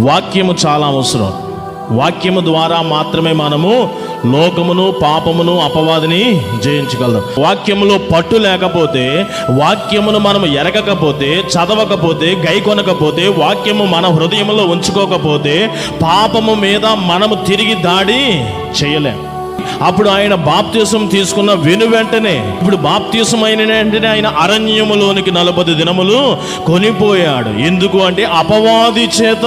వాక్యము చాలా అవసరం. వాక్యము ద్వారా మాత్రమే మనము లోకమును, పాపమును, అపవాదిని జయించగలం. వాక్యములో పట్టు లేకపోతే, వాక్యమును మనము ఎరగకపోతే, చదవకపోతే, గైకొనకపోతే, వాక్యము మన హృదయంలో ఉంచుకోకపోతే పాపము మీద మనము తిరిగి దాడి చేయలేం. అప్పుడు ఆయన బాప్తిసం తీసుకున్న వెంటనే, ఇప్పుడు బాప్తిసం అయిన వెంటనే ఆయన అరణ్యములోనికి 40 దినములు కొనిపోయాడు. ఎందుకు అంటే అపవాది చేత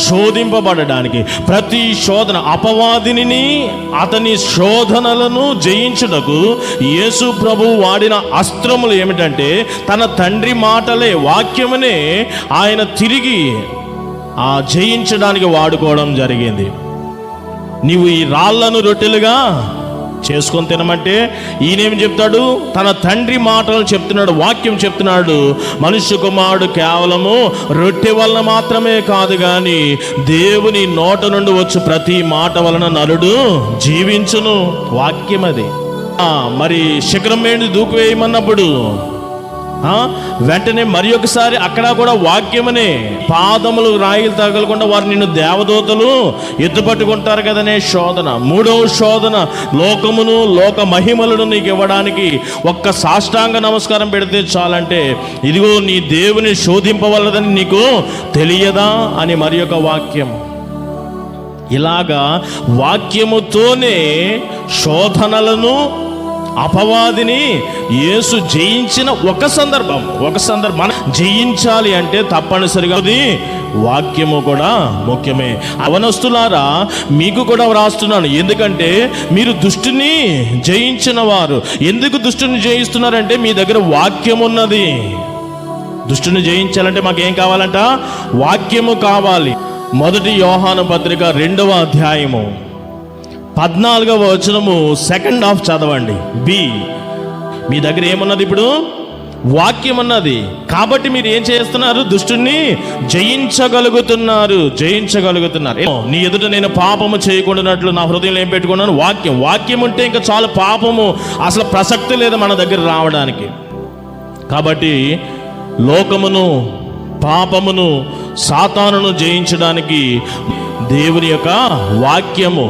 శోధింపబడడానికి. ప్రతి శోధన, అపవాదిని, అతని శోధనలను జయించుటకు యేసు ప్రభు వాడిన అస్త్రములు ఏమిటంటే తన తండ్రి మాటలే, వాక్యమునే ఆయన తిరిగి జయించడానికి వాడుకోవడం జరిగింది. నీవు ఈ రాళ్లను రొట్టెలుగా చేసుకొని తినమంటే ఈయనేమి చెప్తాడు? తన తండ్రి మాటలు చెప్తున్నాడు, వాక్యం చెప్తున్నాడు. మనుష్య కుమారుడు కేవలము రొట్టె వలన మాత్రమే కాదు కానీ దేవుని నోట నుండి వచ్చు ప్రతి మాట వలన నరుడు జీవించును. వాక్యం అది. మరి శిఖరం మీద దూకివేయమన్నప్పుడు వెంటనే మరి ఒకసారి అక్కడ కూడా వాక్యమనే, పాదములు రాయిలు తగలకుండా వారు నిన్ను దేవదూతలు ఎత్తుపట్టుకుంటారు కదనే శోధన. 3వ శోధన, లోకమును, లోక మహిమలను నీకు ఇవ్వడానికి ఒక్క సాష్టాంగ నమస్కారం పెడితే చాలంటే ఇదిగో నీ దేవుని శోధింపవలదని నీకు తెలియదా అని మరి ఒక వాక్యం. ఇలాగా వాక్యముతోనే శోధనలను, అపవాదిని యేసు జయించిన ఒక సందర్భం మనం జయించాలి అంటే తప్పనిసరిగా వాక్యము కూడా ముఖ్యమే. అవనస్తులారా, మీకు కూడా వ్రాస్తున్నాను, ఎందుకంటే మీరు దుష్టుని జయించిన వారు. ఎందుకు దుష్టుని జయిస్తున్నారంటే మీ దగ్గర వాక్యం ఉన్నది. దుష్టుని జయించాలంటే మాకేం కావాలంట? వాక్యము కావాలి. 1 యోహాను పత్రిక 2వ అధ్యాయము 14వ వచనము సెకండ్ హాఫ్ చదవండి. మీ దగ్గర ఏమున్నది? ఇప్పుడు వాక్యం ఉన్నది. కాబట్టి మీరు ఏం చేస్తున్నారు? దుష్టుని జయించగలుగుతున్నారు. నీ ఎదుట నేను పాపము చేయకుండానట్లు నా హృదయంలో ఏం పెట్టుకున్నాను? వాక్యం ఉంటే ఇంకా చాలా, పాపము అసలు ప్రసక్తి లేదు మన దగ్గర రావడానికి. కాబట్టి లోకమును, పాపమును, సాతానును జయించడానికి దేవుని యొక్క వాక్యము